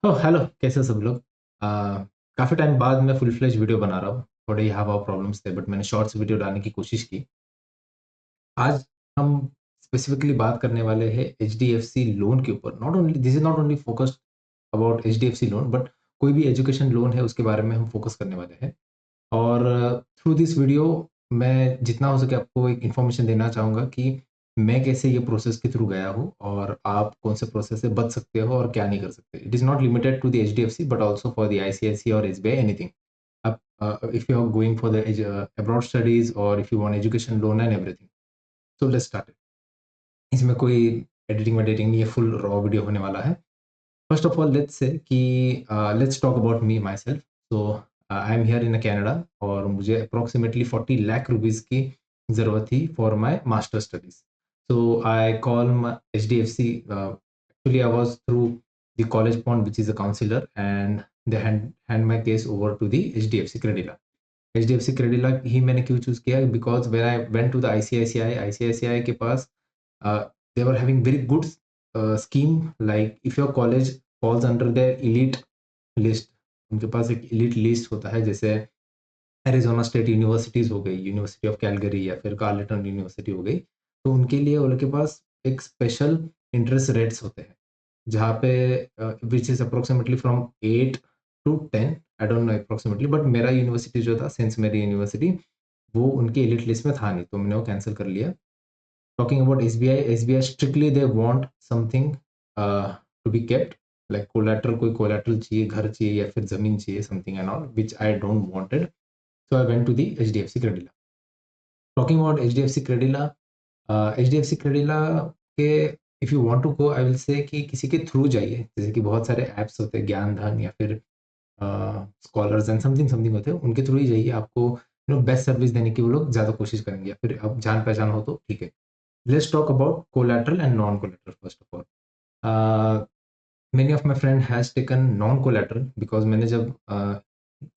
Hello, कैसे हो सब लोग? काफ़ी टाइम बाद मैं फुल फ्लेज वीडियो बना रहा हूँ। थोड़े यहाँ वहाँ प्रॉब्लम्स थे, बट मैंने शॉर्ट्स वीडियो डालने की कोशिश की। आज हम स्पेसिफिकली बात करने वाले हैं एचडीएफसी लोन के ऊपर। Not only this is not only focused about HDFC loan, but कोई भी एजुकेशन लोन है उसके बारे में हम फोकस करने वाले हैं। और थ्रू दिस वीडियो मैं जितना हो सके आपको एक इन्फॉर्मेशन देना चाहूँगा कि मैं कैसे ये प्रोसेस के थ्रू गया हूँ और आप कौन से प्रोसेस से बच सकते हो और क्या नहीं कर सकते। It is not limited to the HDFC but also for the ICIC और एसबीआई एनीथिंग। आप if you are going for the abroad studies और if you want education loan and everything, so let's start. इसमें कोई editing वेडिटिंग नहीं है, full raw video होने वाला है। First of all let's say कि let's talk about me my self. So I am here in Canada और मुझे अप्रोक्सीमेटली 40 लाख रुपीज़ की ज़रूरत थी for my master studies. So I call H D F C. Actually I was through the college point which is a counsellor and they hand my case over to the H D F C Credila. H D F C Credila ही मैंने क्यों choose किया? Because when I went to the I C I C I के पास they were having very good scheme, like if your college falls under their elite list, उनके पास एक elite list होता है, जैसे एरिज़ोना स्टेट यूनिवर्सिटीज़ हो गई, university of Calgary या फिर कार्लेटन यूनिवर्सिटी हो गई, तो उनके लिए उनके पास एक स्पेशल इंटरेस्ट रेट्स होते हैं, जहाँ पे which is approximately from 8 to 10, I don't know approximately, but मेरा यूनिवर्सिटी जो था, सेंट मेरी यूनिवर्सिटी, वो उनकी एलिट लिस्ट में था नहीं, तो मैंने वो कैंसल कर लिया। Talking about SBI strictly they want something to be kept, like collateral, कोई collateral चाहिए, घर चाहिए या फिर ज़मीन चाहिए, something and all, which I don't wanted. So I went to the HDFC Credila. Talking about HDFC Credila, HDFC Credila के if you want to go, I will say कि किसी के थ्रू जाइए, जैसे कि बहुत सारे ऐप्स होते हैं, ज्ञान धन या फिर स्कॉलर्स एंड समथिंग समथिंग होते हैं, उनके थ्रू ही जाइए। आपको बेस्ट सर्विस देने की वो लोग ज़्यादा कोशिश करेंगे, या फिर अब जान पहचान हो तो ठीक है। Let's talk about collateral and non-collateral first of all. Uh, Many of my friend has taken non-collateral because मैंने जब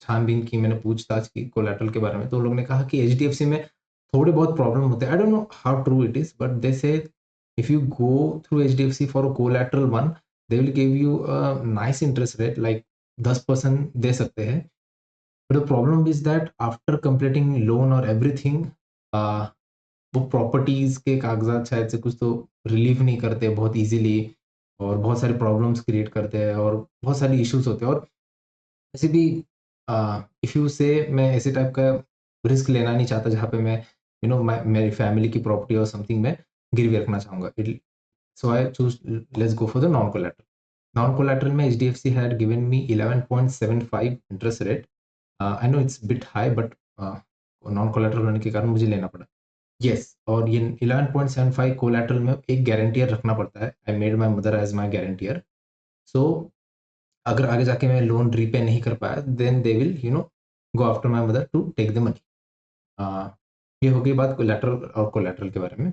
छानबीन की, मैंने पूछताछ की कोलेटरल के बारे में, तो लोग ने कहा कि एचडीएफसी में थोड़े बहुत प्रॉब्लम होते हैं। I don't know how true it is, but they say if you go through HDFC for a collateral one, they will give you a nice interest rate, like 10% दे सकते हैं। But the problem is that after completing loan और everything, वो properties के कागज़ात शायद से कुछ तो रिलीव नहीं करते बहुत ईज़िली, और बहुत सारे प्रॉब्लम्स क्रिएट करते हैं और बहुत सारी इश्यूज़ होते हैं। और वैसे भी इफ यू से मैं ऐसे टाइप का रिस्क लेना नहीं चाहता जहाँ पे मैं मेरी फैमिली की प्रॉपर्टी और समथिंग मैं गिरवी रखना चाहूँगा। So I choose let's go for the non collateral. Non collateral में HDFC had given me 11.75 interest rate. I know it's bit high, but non collateral होने के कारण मुझे लेना पड़ा। यस, और ये 11.75 कोलैटरल में एक गारंटियर रखना पड़ता है। I made my mother as my guarantor. So अगर आगे जाके मैं लोन रीपे नहीं कर पाया, then they will go after my mother to take the money. Uh, ये हो गई बात कोलैटरल और कोलैटरल के बारे में।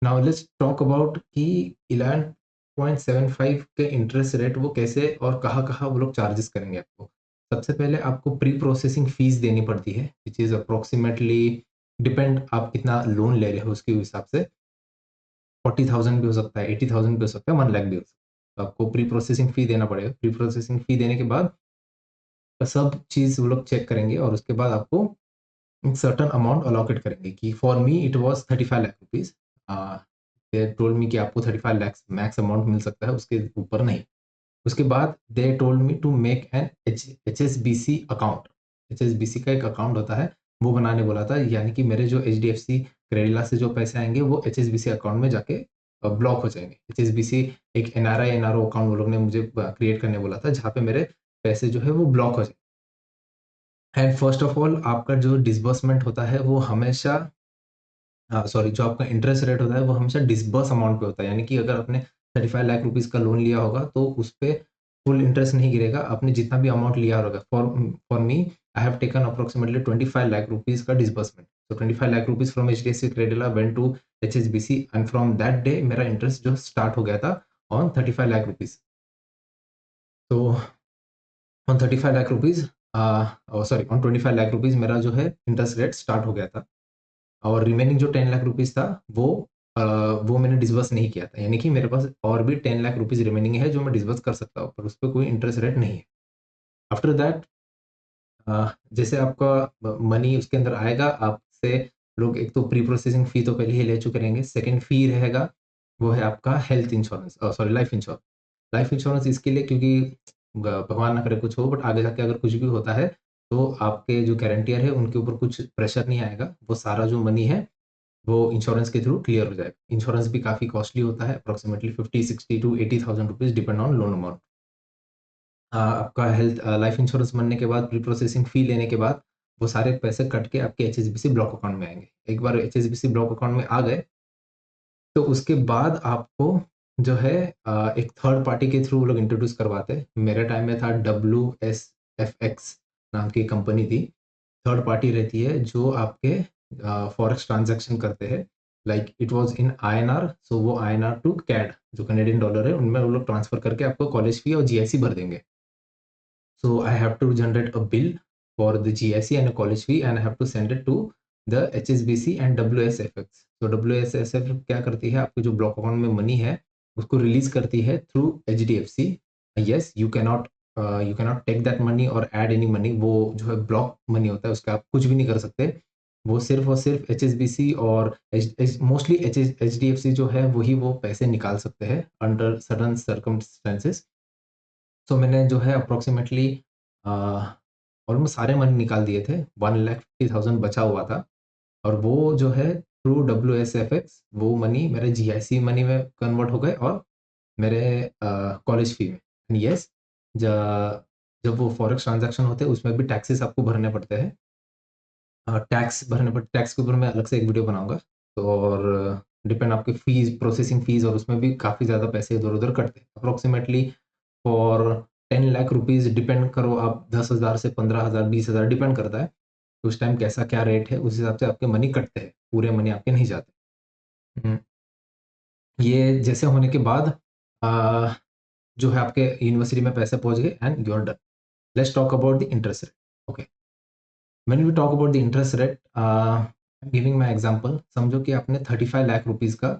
नाउ लेट्स टॉक अबाउट कि 11.75 के इंटरेस्ट रेट वो कैसे और कहाँ-कहाँ वो लोग चार्जेस करेंगे आपको। सबसे पहले आपको प्री प्रोसेसिंग फीस देनी पड़ती है, व्हिच इज़ अप्रॉक्सिमेटली, डिपेंड आप कितना लोन ले रहे हो उसके हिसाब से, 40,000 भी हो सकता है, 80,000 भी हो सकता है, 1 लाख भी हो सकता है। तो आपको प्री प्रोसेसिंग फ़ी देना पड़ेगा। प्री प्रोसेसिंग फ़ी देने के बाद सब चीज़ वो लोग चेक करेंगे और उसके बाद आपको एक सर्टेन अमाउंट अलोकेट करेंगे कि for me it was 35 lakh rupees. A, they told मी कि आपको 35 लैक्स मैक्स अमाउंट मिल सकता है, उसके ऊपर नहीं। उसके बाद they told me to make an HSBC account. HSBC का एक अकाउंट होता है, वो बनाने बोला था, यानी कि मेरे जो एचडीएफसी क्रेडिला से जो पैसे आएँगे वो एचएसबीसी अकाउंट में जाके ब्लॉक हो जाएँगे। एचएसबीसी एक एनआरआई, एनआरओ अकाउंट वो लोग ने मुझे क्रिएट करने बोला था, जहाँ पे मेरे पैसे जो है वो ब्लॉक हो जाए। एंड फर्स्ट ऑफ ऑल आपका जो डिसबर्समेंट होता है वो हमेशा सॉरी, जो आपका इंटरेस्ट रेट होता है वो हमेशा डिसबर्स अमाउंट पे होता है, यानी कि अगर आपने 35 लाख रुपीज़ का लोन लिया होगा तो उस पे फुल इंटरेस्ट नहीं गिरेगा, आपने जितना भी अमाउंट लिया होगा। For for me I have taken approximately 25 lakh rupees का disbursement. So 25 lakh rupees from HDFC Credila went to HSBC and from that day मेरा इंटरेस्ट जो स्टार्ट हो गया था ऑन 35 लाख रुपीज़। तो on 35 lakh rupees sorry on 25 lakh rupees मेरा जो है इंटरेस्ट रेट स्टार्ट हो गया था। और रिमेनिंग जो 10 लाख रुपीज़ था वो वो मैंने डिसबर्स नहीं किया था, यानी कि मेरे पास और भी 10 लाख रुपीज़ रिमेनिंग है जो मैं डिसबर्स कर सकता हूँ, पर उस पे कोई इंटरेस्ट रेट नहीं है। आफ्टर दैट जैसे आपका मनी उसके अंदर आएगा, आपसे लोग एक तो प्री प्रोसेसिंग फ़ी तो पहले ही ले चुके रहेंगे, सेकंड फ़ी रहेगा, वो है आपका health insurance, sorry life insurance. Life insurance इसके लिए क्योंकि भगवान ना करे कुछ हो, बट आगे जाके अगर कुछ भी होता है, तो आपके जो गारंटियर है उनके ऊपर कुछ प्रेशर नहीं आएगा, वो सारा जो मनी है, वो इंश्योरेंस के थ्रू क्लियर हो जाएगा। इंश्योरेंस भी काफ़ी कॉस्टली होता है, approximately 50, 60 to 80,000 rupees depend on loan amount. आपका हेल्थ लाइफ इंश्योरेंस बनने के बाद, प्री प्रोसेसिंग फ़ी लेने के बाद, वो सारे पैसे कट के आपके एचएसबीसी ब्लॉक अकाउंट में आएँगे। एक बार एचएसबीसी ब्लॉक अकाउंट में आ गए, तो उसके बाद आपको जो है एक थर्ड पार्टी के थ्रू वो लोग इंट्रोड्यूस करवाते हैं। मेरे टाइम में था WSFX नाम की कंपनी थी। थर्ड पार्टी रहती है जो आपके फॉरेक्स ट्रांज़ैक्शन करते हैं। Like it was in INR, so वो आईएनआर टू कैड जो कनेडियन डॉलर है, उनमें वो लोग ट्रांसफ़र करके आपको कॉलेज फ़ी और जीआईसी भर देंगे। So I have to generate a bill for the GIC and a college fee and I have to send it to the HSBC and WSFX. So WSFX क्या करती है, आपको जो ब्लॉक अकाउंट में money है उसको रिलीज करती है through HDFC। Yes, you cannot take that money और ऐड एनी मनी। वो जो है ब्लॉक मनी होता है, उसका आप कुछ भी नहीं कर सकते। वो सिर्फ और सिर्फ HSBC और मोस्टली HDFC जो है वही वो पैसे निकाल सकते हैं अंडर सडन सर्कमस्टेंसेस। सो मैंने जो है अप्रॉक्सिमेटली ऑलमोस्ट सारे मनी निकाल दिए थे, 1,50,000 बचा हुआ था और वो जो है थ्रू WSFX वो मनी मेरे जीआईसी मनी में कन्वर्ट हो गए और मेरे कॉलेज फी में। यस, ज जब वो फॉरेक्स ट्रांज़ैक्शन होते हैं उसमें भी टैक्सेस आपको भरने पड़ते हैं। टैक्स के ऊपर मैं अलग से एक वीडियो बनाऊँगा। तो और डिपेंड आपकी फ़ीस, प्रोसेसिंग फ़ीस और उसमें भी काफ़ी ज़्यादा पैसे इधर-उधर कटते हैं। Approximately for 10 lakh rupees depend करो आप 10,000 से 15,000, 20,000 डिपेंड करता है। उस टाइम कैसा क्या रेट है, उस हिसाब से आपके मनी कटते हैं, पूरे मनी आपके नहीं जाते। हुँ, ये जैसे होने के बाद अ, जो है आपके यूनिवर्सिटी में पैसे पहुँच गए and you are done. Let's talk about the interest rate. Okay, when we talk about the interest rate, giving my example, समझो कि आपने 35 लाख रुपीज़ का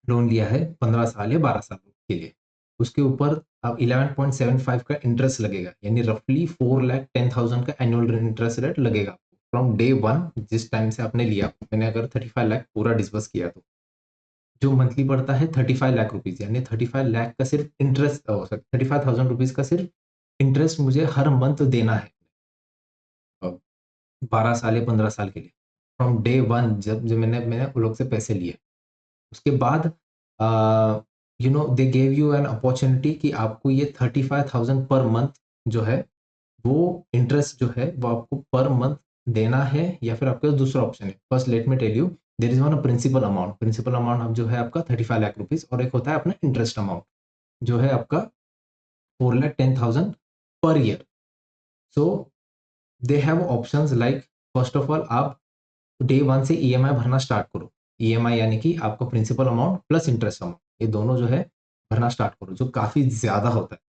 लोन लिया है 15 साल या 12 साल के लिए। उसके ऊपर अब 11.75 का इंटरेस्ट लगेगा, यानी रफली 4,10,000 का एनुअल इंटरेस्ट रेट लगेगा फ्रॉम डे 1, जिस टाइम से आपने लिया। मैंने अगर 35 लाख पूरा डिस्बर्स किया तो। जो मंथली पड़ता है 35 लाख रुपीज़, यानी 35 लाख का सिर्फ इंटरेस्ट, सॉरी 35,000 रुपीज़ का सिर्फ इंटरेस्ट मुझे हर मंथ देना है। अ, 12 साल या 15 साल के लिए। फ्रॉम डे 1 जब मैंने मैंने उन लोग से पैसे लिए। उसके बाद they gave you an opportunity कि आपको ये 35,000 पर मंथ जो है, वो इंटरेस्ट जो है वो आपको पर मंथ देना है या फिर आपके पास दूसरा ऑप्शन है। First let me tell you, there is one principal amount. Principal amount अब जो है आपका 35 लाख रुपीज़ और एक होता है अपना इंटरेस्ट अमाउंट, जो है आपका 4,10,000 per year. So they have options like, first of all आप डे 1 से ईएमआई भरना स्टार्ट करो। ईएमआई यानी कि आपका principal amount plus interest amount, ये दोनों जो है भरना स्टार्ट करो, जो काफ़ी ज़्यादा होता है।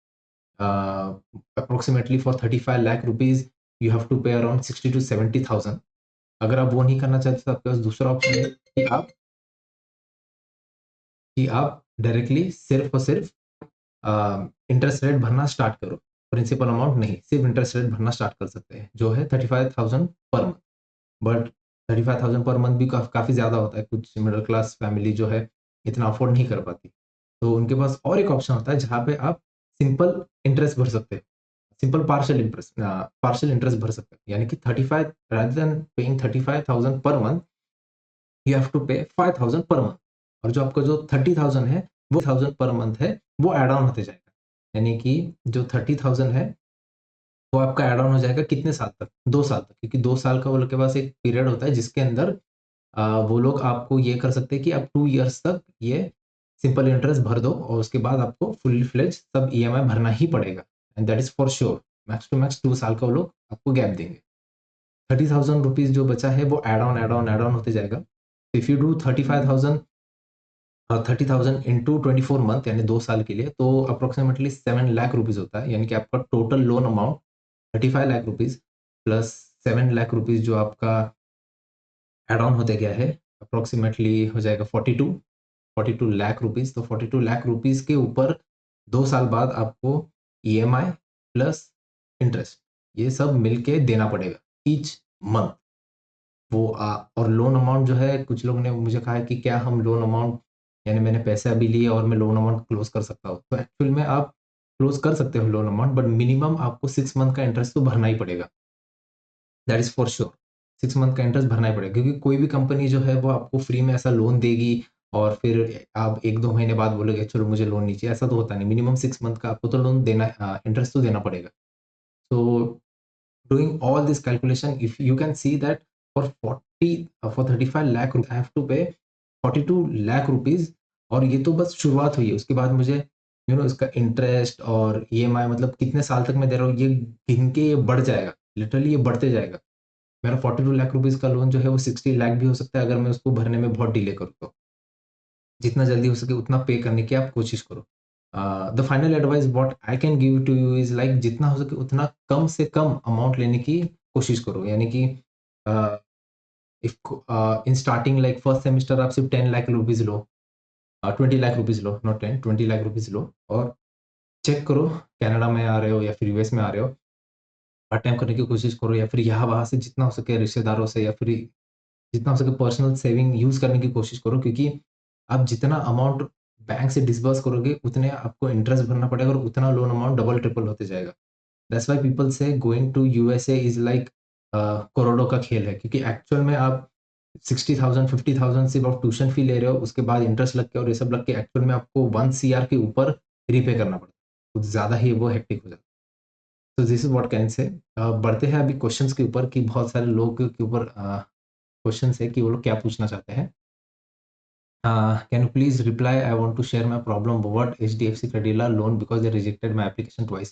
Approximately for 35 lakh rupees you have to pay around 60 to 70,000। अगर आप वो नहीं करना चाहते तो आपके पास दूसरा ऑप्शन है कि आप डायरेक्टली सिर्फ़ और सिर्फ़ इंटरेस्ट रेट भरना स्टार्ट करो। प्रिंसिपल अमाउंट नहीं, सिर्फ़ इंटरेस्ट रेट भरना स्टार्ट कर सकते हैं, जो है 35,000 per month. But 35,000 per month भी काफ़ी ज़्यादा होता है, कुछ मिडल क्लास फैमिली जो है इतना अफ़ोर्ड नहीं कर पाती। तो उनके पास और एक ऑप्शन होता है जहाँ पे आप सिंपल इंटरेस्ट भर सकते हैं। सिंपल पार्शियल इंटरेस्ट भर सकते हैं। यानी कि 35 rather than paying 35,000 per month, you have to पे 5,000 पर मंथ, और जो आपका जो 30,000 है, वो 1000 पर मंथ है, वो ऐड ऑन होते जाएगा। यानी कि जो 30,000 है वो आपका ऐड ऑन हो जाएगा कितने साल तक? 2 साल तक, क्योंकि 2 साल का वो लोग के पास एक पीरियड होता है जिसके अंदर वो लोग आपको ये कर सकते हैं कि आप 2 इयर्स तक ये सिंपल इंटरेस्ट भर दो और उसके बाद आपको फुल फ्लेज सब ईएमआई भरना ही पड़ेगा, and that is for sure. Max to max 2 साल का वो लोग आपको गैप देंगे। 30,000 रुपीज़ जो बचा है वो ऐड ऑन होते जाएगा। If you do 30,000 into 24 month यानी 2 साल के लिए, तो अप्रोक्सिमेटली 7 लाख रुपीज़ होता है। यानी कि आपका total loan amount 35 lakh rupees plus 7 lakh rupees जो आपका ऐड ऑन होते गया है, अप्रॉक्सीमेटली हो जाएगा 42 लाख रुपीज़। तो 42 लाख रुपीज़ के ऊपर 2 साल बाद आपको ईएमआई प्लस इंटरेस्ट ये सब मिलके देना पड़ेगा ईच मंथ। और लोन अमाउंट जो है, कुछ लोगों ने मुझे कहा है कि क्या हम लोन अमाउंट, यानी मैंने पैसे अभी लिए और मैं लोन अमाउंट क्लोज कर सकता हूँ? तो एक्चुअल में आप क्लोज कर सकते हो लोन अमाउंट, बट मिनिमम आपको 6 मंथ का इंटरेस्ट तो भरना ही पड़ेगा। That is for sure. 6 month का इंटरेस्ट भरना ही पड़ेगा, क्योंकि कोई भी कंपनी जो है वो आपको फ्री में ऐसा लोन देगी और फिर आप 1-2 महीने बाद बोलोगे चलो मुझे लोन नहीं चाहिए, ऐसा तो होता नहीं। मिनिमम 6 मंथ का आपको तो लोन देना, इंटरेस्ट तो देना पड़ेगा। So doing all this calculation, if you can see that for 35 lakh I have to pay 42 lakh rupees, और ये तो बस शुरुआत हुई है। उसके बाद मुझे इसका इंटरेस्ट और ईएमआई, मतलब कितने साल तक मैं दे रहा हूँ, ये गिन के ये बढ़ जाएगा। लिटरली ये बढ़ते जाएगा। मेरा 42 लाख रुपीज़ का लोन जो है वो 60 लाख भी हो सकता है अगर मैं उसको भरने में बहुत डिले करूँ तो। जितना जल्दी हो सके उतना पे करने की आप कोशिश करो। The final advice what I can give to you is like, जितना हो सके उतना कम से कम अमाउंट लेने की कोशिश करो। यानी कि uh, in starting like first semester आप सिर्फ 10 लाख रुपीज़ लो, 20 लाख रुपीज़ लो, नॉट 10, 20 लाख रुपीज़ लो और चेक करो, कनाडा में आ रहे हो या फिर यूएस में आ रहे हो, पार्ट टाइम करने की कोशिश करो, या फिर यहाँ-वहाँ से जितना हो सके रिश्तेदारों से या फिर जितना हो सके पर्सनल सेविंग यूज़ करने की कोशिश करो, क्योंकि आप जितना अमाउंट बैंक से डिसबर्स करोगे, उतने आपको इंटरेस्ट भरना पड़ेगा और उतना लोन अमाउंट डबल ट्रिपल होते जाएगा। That's why people say going to USA is like करोड़ों का खेल है, क्योंकि एक्चुअल में आप 60,000 50,000 सिर्फ आप ट्यूशन फी ले रहे हो, उसके बाद इंटरेस्ट लग के और ये सब लग के एक्चुअल में आपको 1 सीआर के ऊपर रीपे करना पड़ता है। कुछ ज़्यादा ही वो हेक्टिक हो जाता है। तो this is what can say. बढ़ते हैं अभी क्वेश्चंस के ऊपर, कि बहुत सारे लोग के ऊपर क्वेश्चंस है कि वो लोग क्या पूछना चाहते हैं। Can you please reply? I want to share my problem. What HDFC Credila loan because they rejected my application twice.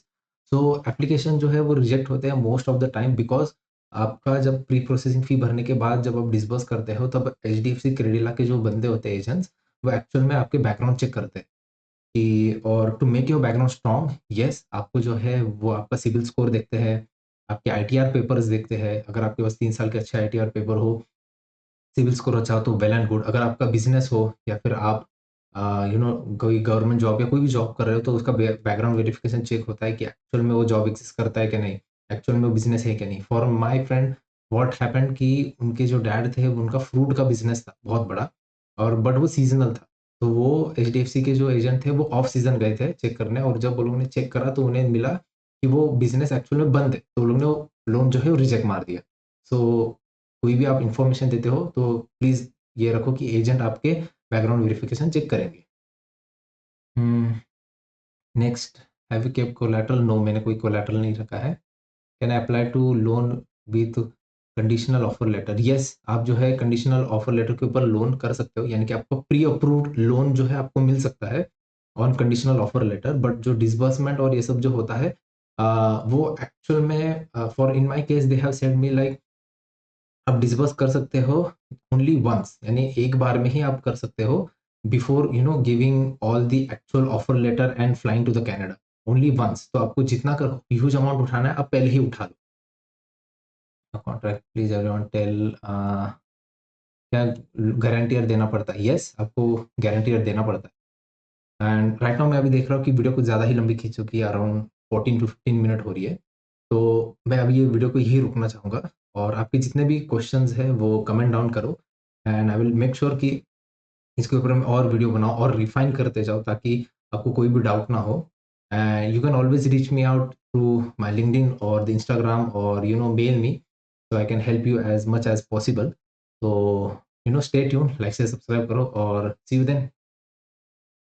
So application जो है वो रिजेक्ट होते हैं most of the time, because आपका जब प्री प्रोसेसिंग फी भरने के बाद जब आप डिसबर्स करते हो, तब HDFC क्रेडिला के जो बंदे होते हैं एजेंट्स, वो एक्चुअल में आपके बैकग्राउंड चेक करते हैं कि, और to make your background strong, yes आपको जो है वो आपका सिविल स्कोर देखते हैं, आपके आईटीआर पेपर्स देखते हैं। अगर आपके पास 3 साल के अच्छे आईटीआर पेपर हो, सिविल स्कोर अच्छा हो तो वेल एंड गुड। अगर आपका बिज़नेस हो या फिर आप कोई गवर्नमेंट जॉब या कोई भी जॉब कर रहे हो, तो उसका बैकग्राउंड वेरिफिकेशन चेक होता है कि एक्चुअल में वो जॉब एक्जिस्ट करता है कि नहीं, एक्चुअल में वो बिज़नेस है कि नहीं। For my friend what happened कि उनके जो डैड थे, उनका फ्रूट का बिज़नेस था बहुत बड़ा, और बट वो सीज़नल था। तो वो एचडीएफसी के जो एजेंट थे वो ऑफ सीज़न गए थे चेक करने, और जब वो लोगों ने चेक करा तो उन्हें मिला कि वो बिज़नेस एक्चुअल में बंद है। तो वो लोग ने वो लोन जो है वो रिजेक्ट मार दिया। सो कोई भी आप इन्फॉर्मेशन देते हो तो प्लीज़ ये रखो कि एजेंट आपके बैकग्राउंड वेरिफिकेशन चेक करेंगे। Next, have you kept collateral? No, मैंने कोई कोलैटरल नहीं रखा है। Can I apply to loan with conditional offer letter? Yes, आप जो है कंडीशनल ऑफर लेटर के ऊपर लोन कर सकते हो, यानी कि आपको प्री अप्रूव्ड लोन जो है आपको मिल सकता है on conditional offer letter. But जो डिसबर्समेंट और ये सब जो होता है, वो एक्चुअल में for in my case they have said me like, आप डिसबर्स कर सकते हो ओनली वंस, यानी एक बार में ही आप कर सकते हो, before giving all the actual offer letter and flying to the Canada, only once. तो आपको जितना कर ह्यूज अमाउंट उठाना है आप पहले ही उठा लो। कॉन्ट्रैक्ट प्लीज एवरीवन टेल, क्या गारंटियर देना पड़ता है? यस, आपको गारंटियर देना पड़ता है। एंड राइट नाउ मैं अभी देख रहा हूँ कि वीडियो कुछ ज़्यादा ही लंबी खींच चुकी है, अराउंड 14 टू 15 मिनट हो रही है। तो मैं अभी ये वीडियो को यही रोकना चाहूँगा, और आपके जितने भी क्वेश्चंस हैं वो कमेंट डाउन करो, and I will make sure कि इसके ऊपर मैं और वीडियो बनाऊँ और रिफाइन करते जाऊँ, ताकि आपको कोई भी डाउट ना हो। And you can always reach me out through my LinkedIn और द इंस्टाग्राम, और mail me, so I can help you as much as possible. तो stay tune, like say subscribe करो, और सी यू देन।